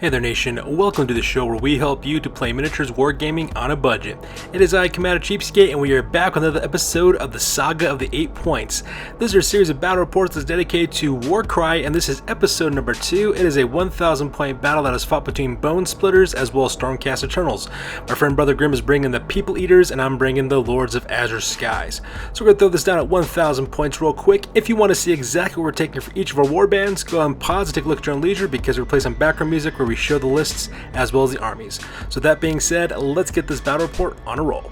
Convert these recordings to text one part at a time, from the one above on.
Hey there nation, welcome to the show where we help you to play miniatures wargaming on a budget. It is I, Commander CheapSkate, and we are back with another episode of the Saga of the 8 Points. This is a series of battle reports that's dedicated to Warcry, and this is episode number 2. It is a 1,000 point battle that is fought between Bonesplitterz as well as Stormcast Eternals. My friend Brother Grimm is bringing the People Eaters, and I'm bringing the Lords of Azure Skies. So we're going to throw this down at 1,000 points real quick. If you want to see exactly what we're taking for each of our warbands, go ahead and pause and take a look at your own leisure, because we play some background music where we show the lists as well as the armies. So that being said, let's get this battle report on a roll.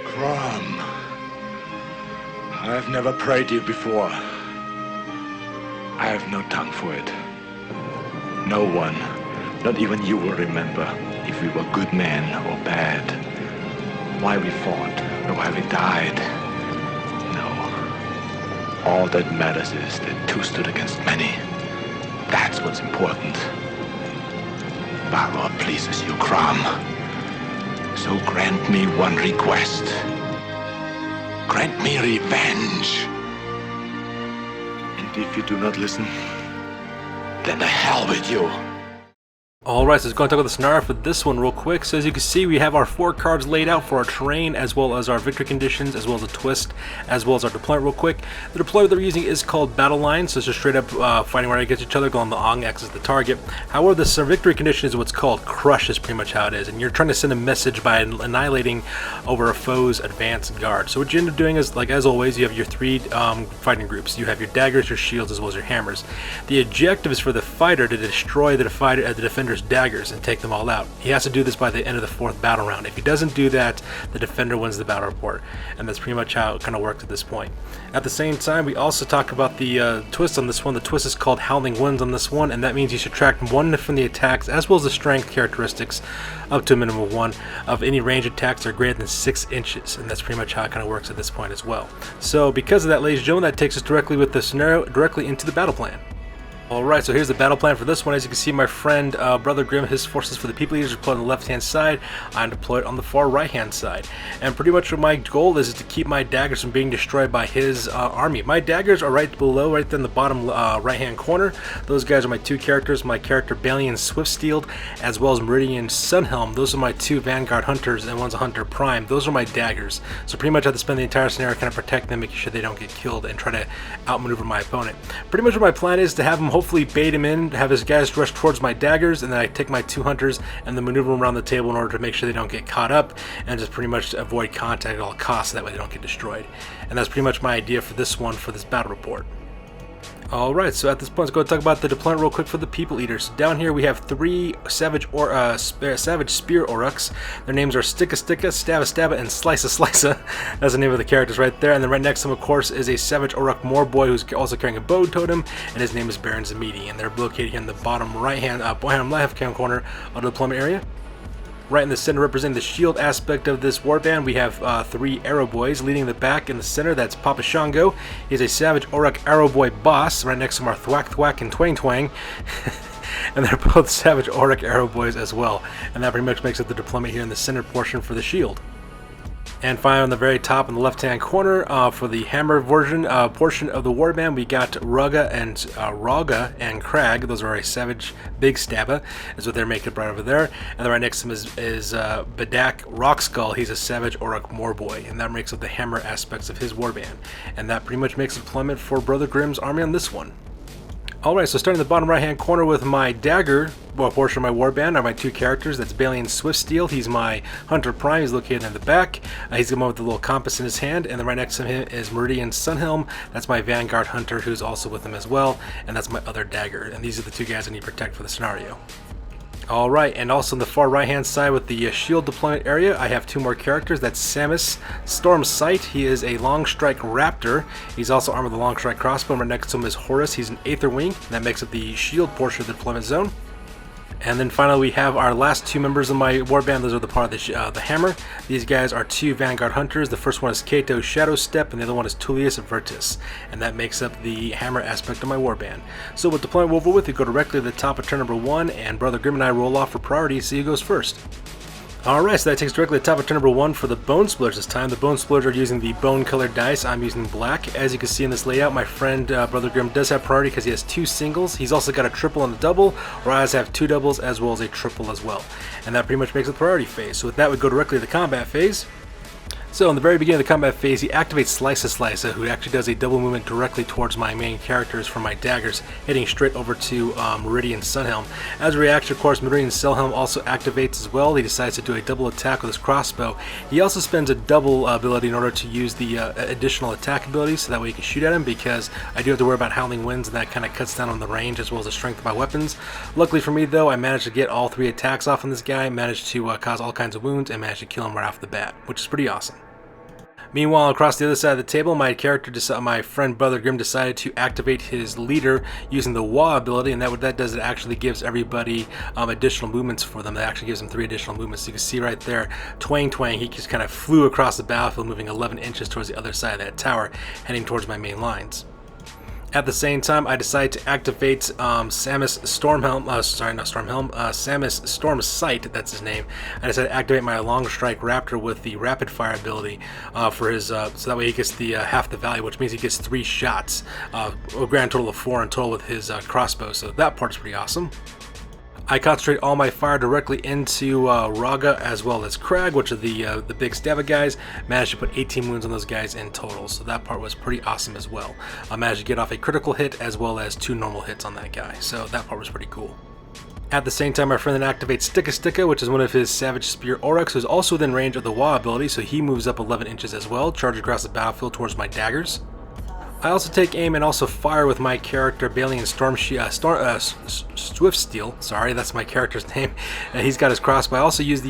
Crom, I've never prayed you before. I have no tongue for it. No one, not even you, will remember if we were good men or bad, why we fought, or why we died. No. All that matters is that two stood against many. That's what's important. Valor pleases you, Crom. So grant me one request. Grant me revenge. And if you do not listen, then the hell with you. Alright, so let's go and talk about the scenario for this one real quick. So as you can see, we have our 4 cards laid out for our terrain, as well as our victory conditions, as well as a twist, as well as our deployment real quick. The deployment that we're using is called Battle Line, so it's just straight up fighting right against each other, going the Ong axis the target. However, the victory condition is what's called Crush, is pretty much how it is, and you're trying to send a message by annihilating over a foe's advanced guard. So what you end up doing is, like as always, you have your 3 fighting groups. You have your daggers, your shields, as well as your hammers. The objective is for the fighter to destroy the defender's daggers and take them all out. He has to do this by the end of the 4th battle round. If he doesn't do that, the defender wins the battle report, and that's pretty much how it kind of works at this point. At the same time, we also talk about the twist on this one. The twist is called Howling Winds on this one, and that means you subtract 1 from the attacks as well as the strength characteristics up to a minimum of 1 of any range attacks that are greater than 6 inches, and that's pretty much how it kind of works at this point as well. So because of that, ladies and gentlemen, that takes us directly with the scenario directly into the battle plan. Alright, so here's the battle plan for this one. As you can see, my friend Brother Grimm, his forces for the People Eaters are deployed on the left hand side. I'm deployed on the far right hand side. And pretty much what my goal is to keep my daggers from being destroyed by his army. My daggers are right below, right there in the bottom right hand corner. Those guys are my 2 characters, my character Balian Swiftsteeled, as well as Meridian Sunhelm. Those are my 2 Vanguard Hunters, and one's a Hunter Prime. Those are my daggers. So pretty much I have to spend the entire scenario kind of protect them, making sure they don't get killed, and try to outmaneuver my opponent. Pretty much what my plan is to have him hopefully bait him in, have his guys rush towards my daggers, and then I take my 2 hunters and then maneuver them around the table in order to make sure they don't get caught up, and just pretty much avoid contact at all costs, so that way they don't get destroyed. And that's pretty much my idea for this one, for this battle report. Alright, so at this point, let's go talk about the deployment real quick for the People Eaters. Down here we have 3 Savage Spear Aurochs. Their names are Sticka Sticka, Stabba Stabba, and Slica Slica. That's the name of the characters right there. And then right next to them, of course, is a Savage Auroch Moorboy who's also carrying a bow totem, and his name is Baron Zamidi. And they're located here in the bottom bottom left-hand corner of the deployment area. Right in the center, representing the shield aspect of this warband, we have 3 Arrow Boys. Leading the back in the center, that's Papa Shango. He's a Savage Auroch Arrow Boy boss. Right next to him are Thwack Thwack and Twang Twang. And they're both Savage Auroch Arrow Boys as well. And that pretty much makes up the deployment here in the center portion for the shield. And finally, on the very top in the left-hand corner, for the hammer version portion of the warband, we got Raga and Crag. Those are a Savage Big Stabba, is what they're making up right over there. And then right next to him is Bedak Rockskull. He's a Savage Auroch Moorboy, and that makes up the hammer aspects of his warband. And that pretty much makes deployment for Brother Grimm's army on this one. Alright, so starting in the bottom right hand corner with my dagger portion of my warband are my 2 characters. That's Balian Swiftsteel. He's my Hunter Prime. He's located in the back. He's the one with the little compass in his hand. And then right next to him is Meridian Sunhelm. That's my Vanguard Hunter, who's also with him as well. And that's my other dagger. And these are the 2 guys I need to protect for the scenario. Alright, and also on the far right hand side with the shield deployment area, I have 2 more characters. That's Samus Stormsight. He is a Long Strike Raptor. He's also armed with a Long Strike crossbow. Right next to him is Horus. He's an Aether Wing. And that makes up the shield portion of the deployment zone. And then finally we have our last 2 members of my warband. Those are the part of the hammer. These guys are 2 Vanguard Hunters. The first one is Kato Shadow Step, and the other one is Tullius Virtus. And that makes up the hammer aspect of my warband. So with deployment over with, we go directly to the top of turn number 1, and Brother Grimm and I roll off for priority, see who goes first. Alright, so that takes directly to the top of turn number 1 for the Bonesplitterz this time. The Bonesplitterz are using the bone colored dice. I'm using black. As you can see in this layout, my friend Brother Grimm does have priority because he has 2 singles. He's also got a triple and a double, whereas I have 2 doubles as well as a triple as well. And that pretty much makes it the priority phase. So with that, we go directly to the combat phase. So in the very beginning of the combat phase, he activates Slice-a-Slice, who actually does a double movement directly towards my main characters for my daggers, hitting straight over to Meridian Sunhelm. As a reaction, of course, Meridian Sunhelm also activates as well. He decides to do a double attack with his crossbow. He also spends a double ability in order to use the additional attack ability, so that way you can shoot at him, because I do have to worry about Howling Winds, and that kind of cuts down on the range as well as the strength of my weapons. Luckily for me, though, I managed to get all 3 attacks off on this guy, managed to cause all kinds of wounds, and managed to kill him right off the bat, which is pretty awesome. Meanwhile, across the other side of the table, my friend Brother Grimm decided to activate his leader using the Wah ability, and what that does, it actually gives everybody additional movements for them. It actually gives them 3 additional movements. So you can see right there, Twang Twang, he just kind of flew across the battlefield, moving 11 inches towards the other side of that tower, heading towards my main lines. At the same time, I decided to activate Samus Storm Sight, that's his name. I decided to activate my Long Strike Raptor with the Rapid Fire ability for his, so that way he gets the half the value, which means he gets 3 shots, a grand total of 4 in total with his crossbow, so that part's pretty awesome. I concentrate all my fire directly into Raga as well as Crag, which are the big stabba guys. Managed to put 18 wounds on those guys in total, so that part was pretty awesome as well. I managed to get off a critical hit as well as 2 normal hits on that guy, so that part was pretty cool. At the same time, my friend then activates Sticka, which is one of his Savage Spear Aurochs, who's also within range of the Wah ability, so he moves up 11 inches as well, charging across the battlefield towards my daggers. I also take aim and also fire with my character Balian Swiftsteel. Sorry, that's my character's name. He's got his crossbow. I also use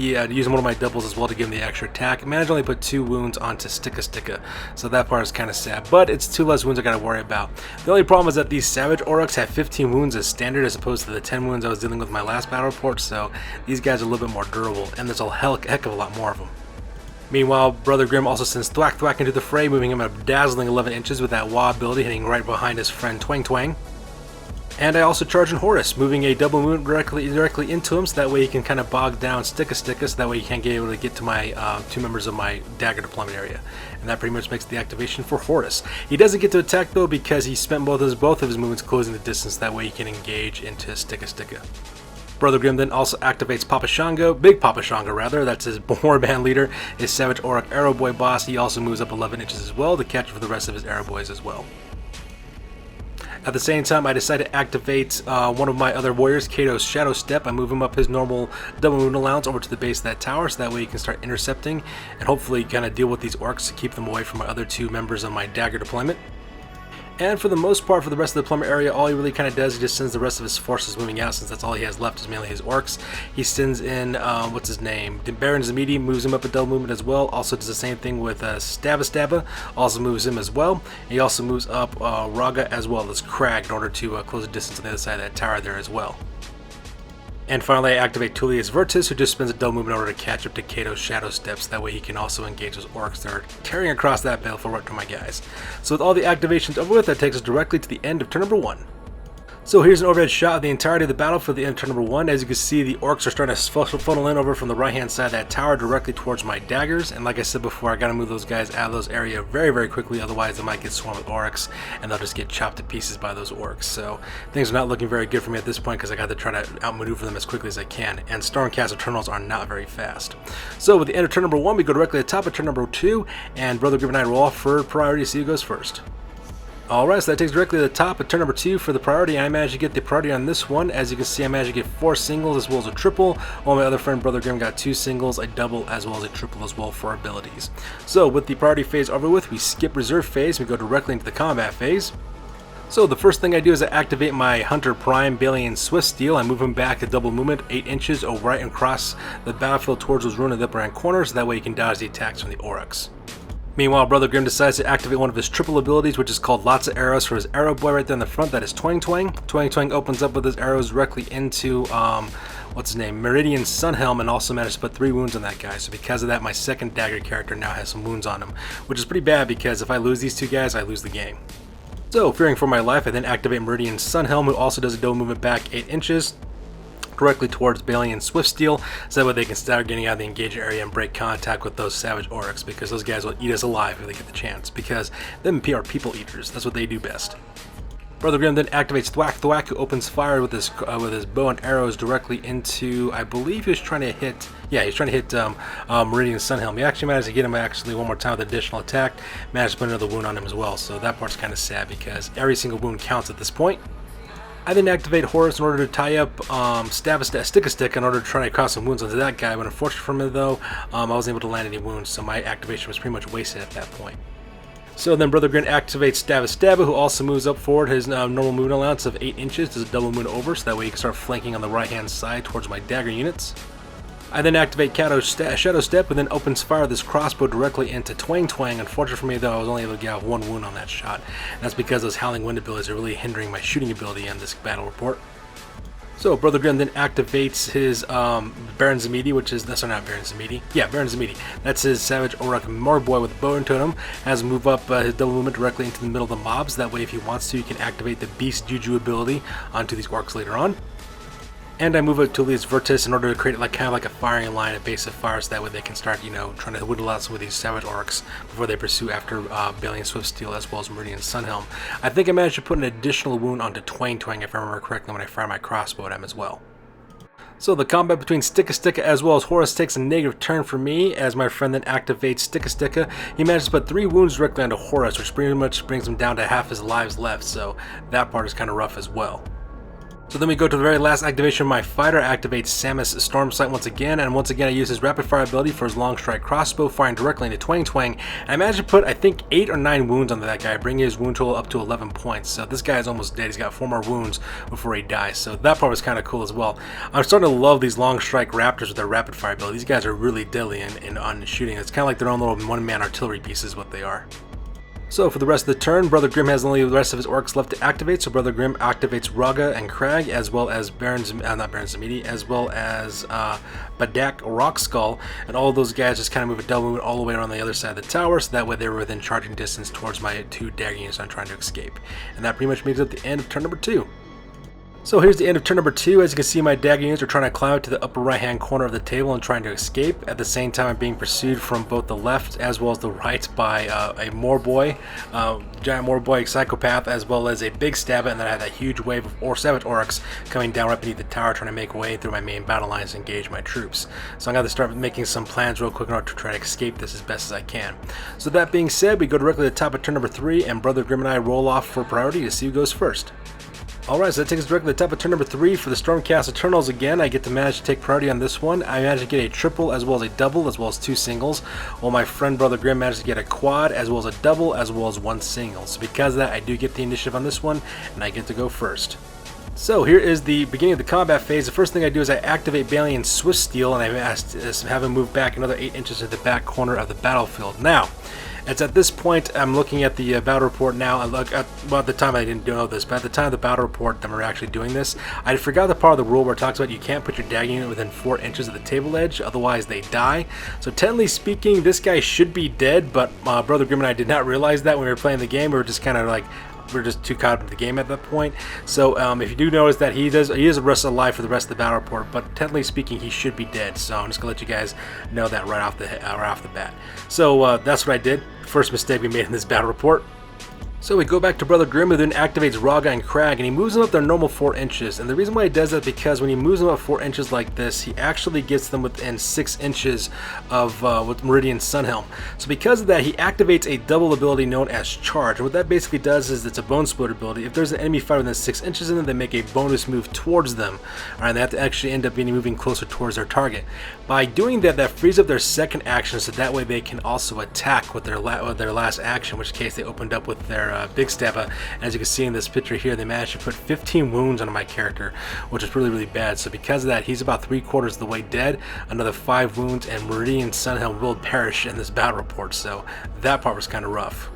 one of my doubles as well to give him the extra attack. I managed to only put 2 wounds onto Sticka, so that part is kind of sad. But it's 2 less wounds I got to worry about. The only problem is that these Savage Aurochs have 15 wounds as standard as opposed to the 10 wounds I was dealing with in my last battle report. So these guys are a little bit more durable, and there's a heck of a lot more of them. Meanwhile, Brother Grimm also sends Thwack Thwack into the fray, moving him a dazzling 11 inches with that Wah ability, hitting right behind his friend Twang Twang. And I also charge in Horus, moving a double movement directly into him, so that way he can kind of bog down Sticka, so that way he can't get able to get to my 2 members of my dagger deployment area. And that pretty much makes the activation for Horus. He doesn't get to attack though because he spent both of his movements closing the distance, that way he can engage into Sticka. Brother Grimm then also activates Papa Shango, Big Papa Shango rather, that's his warband leader, his Savage Auroch Arrow Boy boss. He also moves up 11 inches as well to catch for the rest of his Arrow Boys as well. At the same time, I decide to activate one of my other warriors, Kato's Shadow Step. I move him up his normal double movement allowance over to the base of that tower, so that way he can start intercepting and hopefully kind of deal with these orcs to keep them away from my other 2 members of my dagger deployment. And for the most part, for the rest of the deployment area, all he really kind of does, he just sends the rest of his forces moving out, since that's all he has left is mainly his orcs. He sends in, what's his name, Baron Zamidi, moves him up a double movement as well. Also does the same thing with Stabba, also moves him as well. He also moves up Raga as well as Crag in order to close the distance on the other side of that tower there as well. And finally, I activate Tullius Vertus, who just spends a double movement in order to catch up to Kato's Shadow Steps. That way he can also engage those orcs that are tearing across that battlefield right to my guys. So with all the activations over with, that takes us directly to the end of turn number 1. So here's an overhead shot of the entirety of the battle for the end of turn number 1. As you can see, the orcs are starting to funnel in over from the right hand side of that tower directly towards my daggers. And like I said before, I gotta move those guys out of those area very quickly, otherwise they might get swarmed with orcs and they'll just get chopped to pieces by those orcs. So things are not looking very good for me at this point because I got to try to outmaneuver them as quickly as I can. And Stormcast Eternals are not very fast. So with the end of turn number 1, we go directly to the top of turn number 2, and Brother Grimm and I roll off for priority to see who goes first. Alright, so that takes directly to the top of turn number 2 for the priority, and I managed to get the priority on this one. As you can see, I managed to get 4 singles as well as a triple, while my other friend Brother Grimm got 2 singles, a double, as well as a triple as well for abilities. So with the priority phase over with, we skip reserve phase, we go directly into the combat phase. So the first thing I do is I activate my Hunter Prime Balian Swiftsteel. I move him back to double movement, 8 inches right across the battlefield towards those ruined upper hand corners, so that way he can dodge the attacks from the Aurochs. Meanwhile, Brother Grimm decides to activate one of his triple abilities, which is called Lots of Arrows for his Arrow Boy right there in the front. That is Twang Twang. Twang Twang opens up with his arrows directly into, what's his name, Meridian Sunhelm, and also managed to put 3 wounds on that guy. So because of that, my second dagger character now has some wounds on him, which is pretty bad because if I lose these 2 guys, I lose the game. So, fearing for my life, I then activate Meridian Sunhelm, who also does a double movement back 8 inches. directly towards Bailey and Swiftsteel, so that way they can start getting out of the engaged area and break contact with those savage orcs, because those guys will eat us alive if they get the chance, because them are people eaters. That's what they do best. Brother Grimm then activates Thwack Thwack, who opens fire with his bow and arrows directly into, I believe he was trying to hit, Meridian Sunhelm. He actually managed to get him one more time with additional attack, managed to put another wound on him as well, so that part's kind of sad because every single wound counts at this point. I then activate Horus in order to tie up Stick a Stick in order to try to cause some wounds onto that guy, but unfortunately for me though, I wasn't able to land any wounds, so my activation was pretty much wasted at that point. So then Brother Grin activates Stabba, who also moves up forward his normal movement allowance of 8 inches, does a double movement over, so that way he can start flanking on the right hand side towards my dagger units. I then activate Shadow Step, and then opens fire with this crossbow directly into Twang Twang. Unfortunately for me though, I was only able to get off 1 wound on that shot. And that's because those Howling Wind abilities are really hindering my shooting ability in this battle report. So Brother Grimm then activates his Baron Zamidi, which is, that's not Baron Zamidi. Yeah, Baron Zamidi. That's his Savage Auroch Morboy with Bow and Totem. Has him move up his double movement directly into the middle of the mobs. That way, if he wants to, he can activate the Beast Juju ability onto these orcs later on. And I move up to Elias Vertus in order to create kind of like a firing line, a base of fire, so that way they can start, trying to whittle out some of these Savage Orcs before they pursue after Bailey and Swiftsteel as well as Meridian Sunhelm. I think I managed to put an additional wound onto Twang Twang, if I remember correctly, when I fire my crossbow at him as well. So the combat between Sticka Sticka as well as Horus takes a negative turn for me, as my friend then activates Sticka Sticka. He manages to put 3 wounds directly onto Horus, which pretty much brings him down to half his lives left, so that part is kind of rough as well. So then we go to the very last activation of my fighter, activates Samus Stormsight once again, and once again I use his rapid fire ability for his long strike crossbow, firing directly into Twang Twang, and I managed to put, I think, 8 or 9 wounds onto that guy, bringing his wound total up to 11 points. So this guy is almost dead. He's got 4 more wounds before he dies, so that part was kind of cool as well. I'm starting to love these long strike raptors with their rapid fire ability. These guys are really deadly on shooting. It's kind of like their own little one-man artillery pieces, what they are. So for the rest of the turn, Brother Grimm has only the rest of his orcs left to activate, so Brother Grimm activates Raga and Crag, as well as not Baron Zamidi, as well as Badak Rockskull, and all of those guys just kind of move a double movement all the way around the other side of the tower, so that way they were within charging distance towards my 2 dagger units I'm trying to escape. And that pretty much makes it the end of turn number 2. So here's the end of turn number 2. As you can see, my dagger units are trying to climb to the upper right hand corner of the table and trying to escape. At the same time, I'm being pursued from both the left as well as the right by a Morboy, giant Morboy psychopath, as well as a big Stabba, and then I had that huge wave of Savage Orcs coming down right beneath the tower, trying to make way through my main battle lines and engage my troops. So I'm going to start making some plans real quick in order to try to escape this as best as I can. So that being said, we go directly to the top of turn number 3, and Brother Grimm and I roll off for priority to see who goes first. Alright, so that takes us directly to the top of turn number 3 for the Stormcast Eternals. Again, I get to manage to take priority on this one. I managed to get a triple as well as a double as well as 2 singles, while my friend Brother Grimm managed to get a quad as well as a double as well as 1 single. So because of that, I do get the initiative on this one, and I get to go first. So here is the beginning of the combat phase. The first thing I do is I activate Bailey and Swiftsteel, and I have him move back another 8 inches to the back corner of the battlefield. Now, it's at this point I'm looking at the battle report now. I look at, well, at the time I didn't know this, but at the time of the battle report that we're actually doing this, I forgot the part of the rule where it talks about you can't put your dagger unit within 4 inches of the table edge, otherwise they die. So technically speaking, this guy should be dead, but Brother Grimm and I did not realize that when we were playing the game. We were just kind of like, we're just too caught up in the game at that point. So if you do notice that he is the rest alive for the rest of the battle report, but technically speaking he should be dead. So I'm just gonna let you guys know that right off the bat. So that's what I did. First mistake we made in this battle report. So we go back to Brother Grimm, who then activates Raga and Crag, and he moves them up their normal 4 inches. And the reason why he does that is because when he moves them up 4 inches like this, he actually gets them within 6 inches of with Meridian Sunhelm. So because of that, he activates a double ability known as Charge. And what that basically does is it's a Bonesplitterz ability. If there's an enemy fighter within 6 inches of them, they make a bonus move towards them. Alright, they have to actually end up moving closer towards their target. By doing that, that frees up their second action, so that way they can also attack with their last action, in which case they opened up with their big Stabba. As you can see in this picture here, they managed to put 15 wounds on my character, which is really, really bad. So because of that, he's about 3/4 of the way dead, another 5 wounds, and Meridian Sunhelm will perish in this battle report. So that part was kind of rough.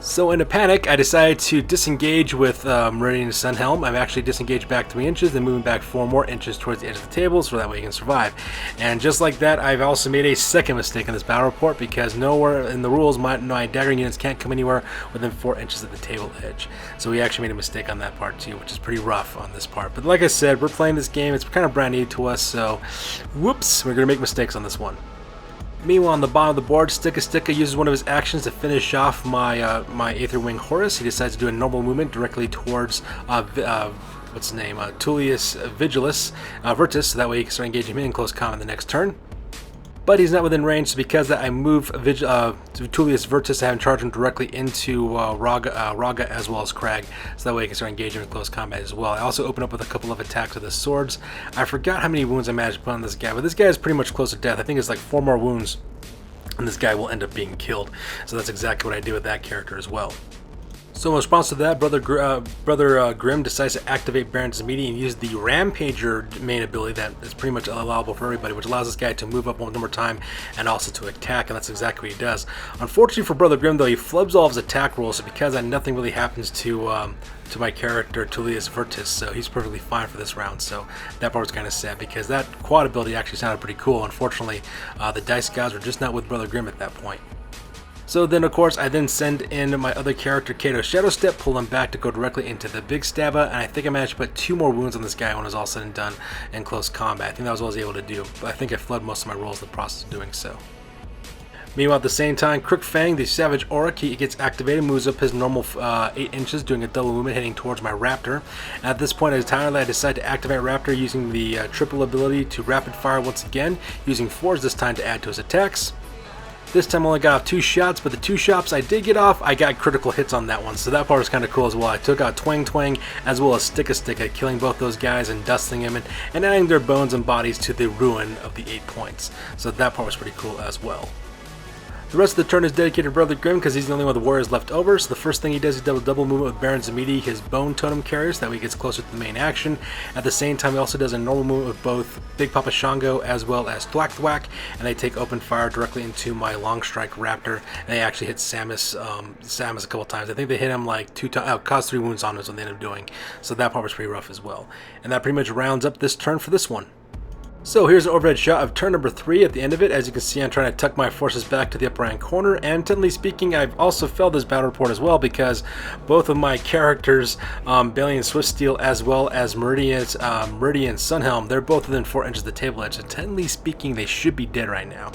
So in a panic, I decided to disengage with Meridian Sunhelm. I've actually disengaged back 3 inches, then moving back 4 more inches towards the edge of the table, so that way you can survive. And just like that, I've also made a second mistake in this battle report, because nowhere in the rules my daggering units can't come anywhere within 4 inches of the table edge. So we actually made a mistake on that part too, which is pretty rough on this part. But like I said, we're playing this game, it's kind of brand new to us, so whoops, we're going to make mistakes on this one. Meanwhile, on the bottom of the board, Sticka uses one of his actions to finish off my my Aether Wing Horus. He decides to do a normal movement directly towards what's his name, Tullius Vigilus Virtus, so that way he can start engaging him in close combat the next turn. But he's not within range, so because that I move Tullius Virtus to have him charge him directly into Raga as well as Crag, so that way he can start engaging in close combat as well. I also open up with a couple of attacks with the swords. I forgot how many wounds I managed to put on this guy, but this guy is pretty much close to death. I think it's like 4 more wounds, and this guy will end up being killed. So that's exactly what I did with that character as well. So in response to that, Brother Grimm decides to activate Baron's Meaty and use the Rampager main ability that is pretty much allowable for everybody, which allows this guy to move up one more time and also to attack, and that's exactly what he does. Unfortunately for Brother Grimm, though, he flubs all of his attack rolls, so because that, nothing really happens to my character, Tullius Virtus, so he's perfectly fine for this round. So that part was kind of sad, because that quad ability actually sounded pretty cool. Unfortunately, the dice gods were just not with Brother Grimm at that point. So then, of course, I then send in my other character, Kato Shadowstep, pull him back to go directly into the Big Stabba, and I think I managed to put 2 more wounds on this guy when it was all said and done in close combat. I think that was what I was able to do, but I think I flooded most of my rolls in the process of doing so. Meanwhile, at the same time, Crookfang, the Savage Auric, he gets activated, moves up his normal 8 inches, doing a double movement, heading towards my Raptor. At this point, I decide to activate Raptor using the triple ability to rapid fire once again, using 4s this time to add to his attacks. This time I only got off 2 shots, but the 2 shots I did get off, I got critical hits on that one, so that part was kind of cool as well. I took out Twang as well as Sticka, killing both those guys and dusting them and adding their bones and bodies to the ruin of the 8 points. So that part was pretty cool as well. The rest of the turn is dedicated to Brother Grimm because he's the only one of the warriors left over. So the first thing he does is double movement with Baron Zamidi, his bone totem carrier, so that way he gets closer to the main action. At the same time, he also does a normal movement with both Big Papa Shango as well as Thwack, and they take open fire directly into my Long Strike Raptor. And they actually hit Samus a couple times. I think they hit him like 2 times, caused 3 wounds on him is what they ended up doing. So that part was pretty rough as well. And that pretty much rounds up this turn for this one. So here's an overhead shot of turn number 3 at the end of it. As you can see, I'm trying to tuck my forces back to the upper right corner, and technically speaking, I've also failed this battle report as well because both of my characters, Balian Swiftsteel as well as Meridian Sunhelm, they're both within 4 inches of the table edge, so technically speaking, they should be dead right now.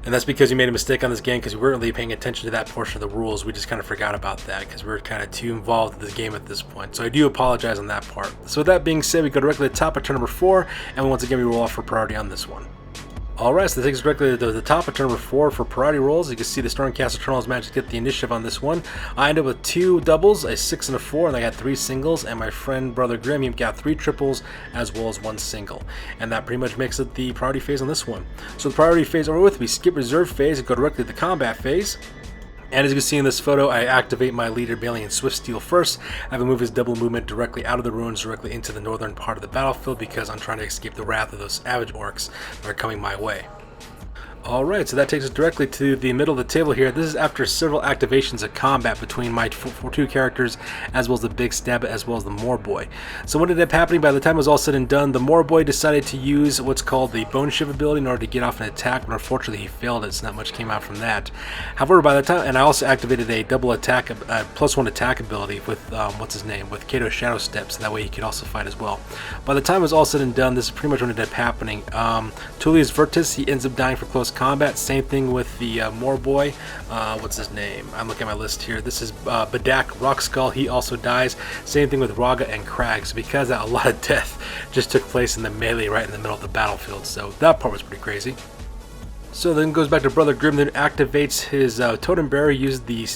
And that's because we made a mistake on this game because we weren't really paying attention to that portion of the rules. We just kind of forgot about that because we were kind of too involved in the game at this point. So I do apologize on that part. So with that being said, we go directly to the top of turn number 4, and once again we roll off for priority on this one. Alright, so that takes us directly to the top of turn number 4 for priority rolls. You can see the Stormcast Eternals managed to get the initiative on this one. I ended up with 2 doubles, a 6 and a 4, and I got 3 singles, and my friend Brother Grimm, he got 3 triples as well as 1 single. And that pretty much makes it the priority phase on this one. So the priority phase over with, we skip reserve phase and go directly to the combat phase. And as you can see in this photo, I activate my leader Balian Swiftsteel first. I have him move his double movement directly out of the ruins, directly into the northern part of the battlefield because I'm trying to escape the wrath of those savage orcs that are coming my way. Alright, so that takes us directly to the middle of the table here. This is after several activations of combat between my 2 characters, as well as the Big Stabba, as well as the Moorboy. So what ended up happening by the time it was all said and done, the Moorboy decided to use what's called the Bone Shiv ability in order to get off an attack, but unfortunately he failed it, so not much came out from that. However, by the time, and I also activated a double attack, +1 attack ability with, with Kato Shadowstep, so that way he could also fight as well. By the time it was all said and done, this is pretty much what ended up happening. Tullius Virtus, he ends up dying for close combat. Same thing with the Moorboy. What's his name? I'm looking at my list here. This is Badak Rockskull. He also dies. Same thing with Raga and Crag. So because that, a lot of death just took place in the melee right in the middle of the battlefield. So that part was pretty crazy. So then goes back to Brother Grimm, then activates his Totem Bearer, uses the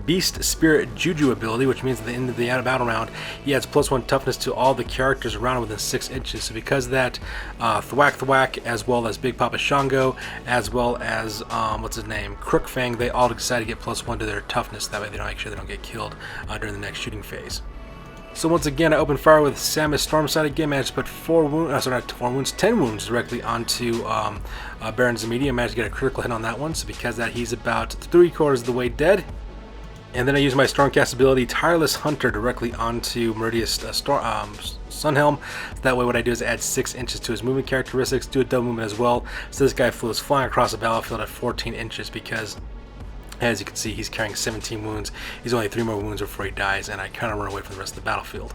Beast Spirit Juju ability, which means at the end of the battle round, he adds +1 toughness to all the characters around him within 6 inches. So because of that, Thwack, as well as Big Papa Shango, as well as, Crookfang, they all decide to get +1 to their toughness. That way they don't make sure they don't get killed during the next shooting phase. So once again, I opened fire with Samus Stormside again, managed to put 10 wounds directly onto Baron Zamidi. I managed to get a critical hit on that one, so because of that, he's about 3/4 of the way dead. And then I use my Stormcast ability, Tireless Hunter, directly onto Meridius Sunhelm. That way what I do is add 6 inches to his movement characteristics, do a double movement as well. So this guy flows flying across the battlefield at 14 inches because, as you can see, he's carrying 17 wounds. He's only 3 more wounds before he dies, and I kind of run away from the rest of the battlefield.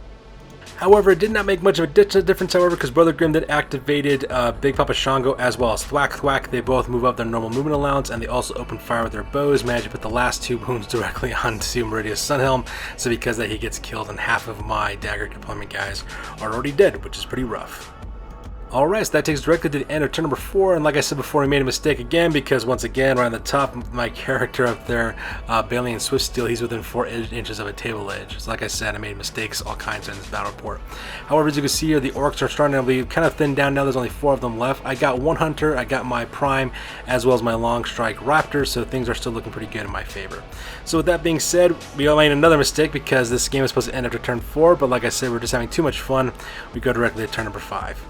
However, it did not make much of a difference, however, because Brother Grimm did activated Big Papa Shango as well as Thwack Thwack. They both move up their normal movement allowance, and they also open fire with their bows, managed to put the last 2 wounds directly onto Meridius Sunhelm, so because that he gets killed and half of my dagger deployment guys are already dead, which is pretty rough. Alright, so that takes us directly to the end of turn number 4, and like I said before, I made a mistake again because once again, right on the top, my character up there, Balian Swiftsteel, he's within 4 inches of a table edge. So like I said, I made mistakes all kinds in this battle report. However, as you can see here, the orcs are starting to be kind of thinned down now. There's only 4 of them left. I got 1 hunter, I got my prime, as well as my long strike raptor, so things are still looking pretty good in my favor. So with that being said, we all made another mistake because this game is supposed to end after turn 4, but like I said, we're just having too much fun. We go directly to turn number 5.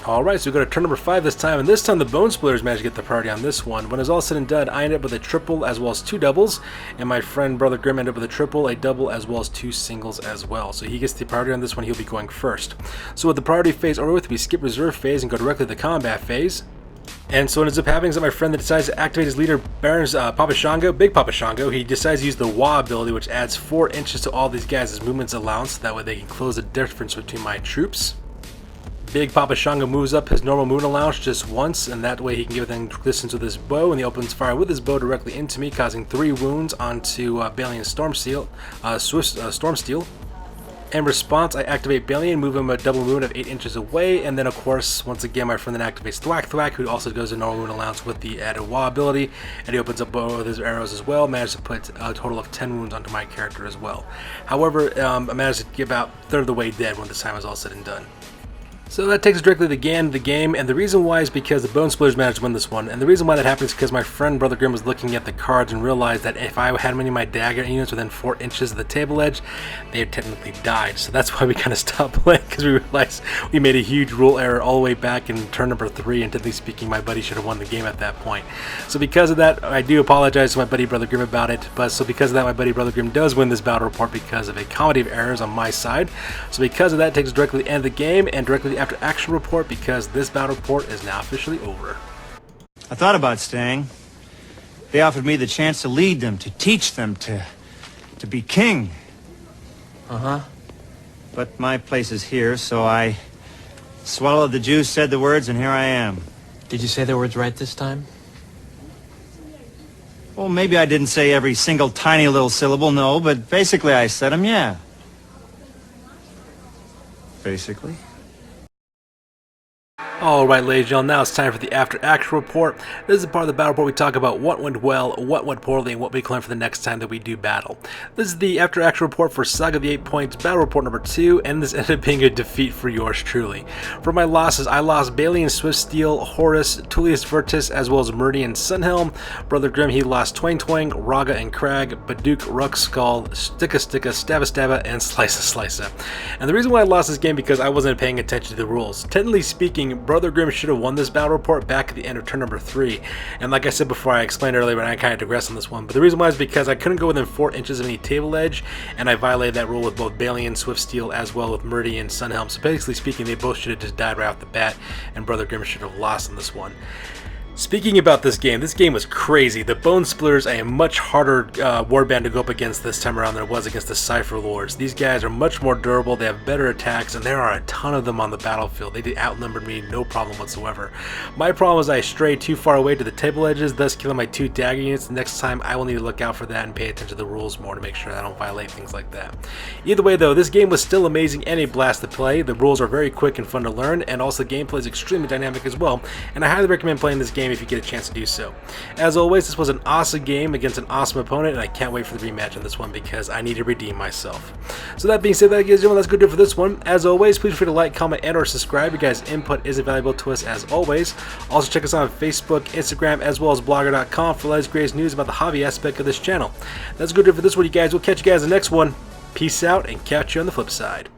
Alright, so we go to turn number 5 this time, and this time the Bonesplitterz managed to get the priority on this one. When it's all said and done, I ended up with a triple as well as 2 doubles, and my friend Brother Grimm ended up with a triple, a double, as well as 2 singles as well. So he gets the priority on this one, he'll be going first. So with the priority phase over with, we skip reserve phase and go directly to the combat phase. And so what ends up happening is that my friend that decides to activate his leader, Baron's Papa Shango, Big Papa Shango, he decides to use the Wah ability, which adds 4 inches to all these guys' movements allowance, that way they can close the difference between my troops. Big Papa Shango moves up his normal movement allowance just once, and that way he can get within distance with his bow, and he opens fire with his bow directly into me, causing 3 wounds onto Balian Stormsteel. In response, I activate Balian, move him a double movement of 8 inches away, and then of course, once again, my friend then activates Thwack Thwack, who also goes to normal movement allowance with the added Wah ability, and he opens up bow with his arrows as well, managed to put a total of 10 wounds onto my character as well. However, I managed to get about a third of the way dead when this time was all said and done. So that takes us directly to the end of the game, and the reason why is because the Bonesplitterz managed to win this one, and the reason why that happened is because my friend Brother Grimm was looking at the cards and realized that if I had many of my dagger units within 4 inches of the table edge, they had technically died. So that's why we kind of stopped playing, because we realized we made a huge rule error all the way back in turn number 3, and technically speaking, my buddy should have won the game at that point. So because of that, I do apologize to my buddy Brother Grimm about it, but so because of that, my buddy Brother Grimm does win this battle report because of a comedy of errors on my side. So because of that, it takes us directly to the end of the game, and directly to the after action report, because this battle report is now officially over. I thought about staying. They offered me the chance to lead them, to teach them, to be king. Uh-huh. But my place is here, so I swallowed the juice, said the words, and here I am. Did you say the words right this time? Well, maybe I didn't say every single tiny little syllable, no, but basically I said them, yeah. Basically. Alright, ladies and gentlemen, now it's time for the after action report. This is the part of the battle report we talk about what went well, what went poorly, and what we can learn for the next time that we do battle. This is the after action report for Saga the 8-Points battle report number 2, and this ended up being a defeat for yours truly. For my losses, I lost Balian Swiftsteel, Horus, Tullius Vertus, as well as Meridian Sunhelm. Brother Grimm, he lost Twang Twang, Raga and Crag, Baduk, Ruckskull, Sticka Sticka, Stabba Stabba, and Slice Slice. And the reason why I lost this game because I wasn't paying attention to the rules. Technically speaking, Brother Grimm should have won this battle report back at the end of turn number 3, and like I said before, I explained earlier, but I kind of digressed on this one, but the reason why is because I couldn't go within 4 inches of any table edge, and I violated that rule with both Balian Swiftsteel as well with Meridian Sunhelm, so basically speaking, they both should have just died right off the bat, and Brother Grimm should have lost on this one. Speaking about this game was crazy. The Bonesplitterz are a much harder warband to go up against this time around than it was against the Cypher Lords. These guys are much more durable, they have better attacks, and there are a ton of them on the battlefield. They outnumbered me, no problem whatsoever. My problem was I strayed too far away to the table edges, thus killing my 2 dagger units. Next time I will need to look out for that and pay attention to the rules more to make sure that I don't violate things like that. Either way though, this game was still amazing and a blast to play. The rules are very quick and fun to learn, and also the gameplay is extremely dynamic as well, and I highly recommend playing this game if you get a chance to do so. As always, this was an awesome game against an awesome opponent, and I can't wait for the rematch on this one because I need to redeem myself. So that being said, ladies and gentlemen, that's good to do for this one. As always, please feel free to like, comment, and or subscribe. Your guys' input is invaluable to us as always. Also check us out on Facebook, Instagram, as well as blogger.com for the latest greatest news about the hobby aspect of this channel. That's good to do for this one, you guys. We'll catch you guys in the next one. Peace out, and catch you on the flip side.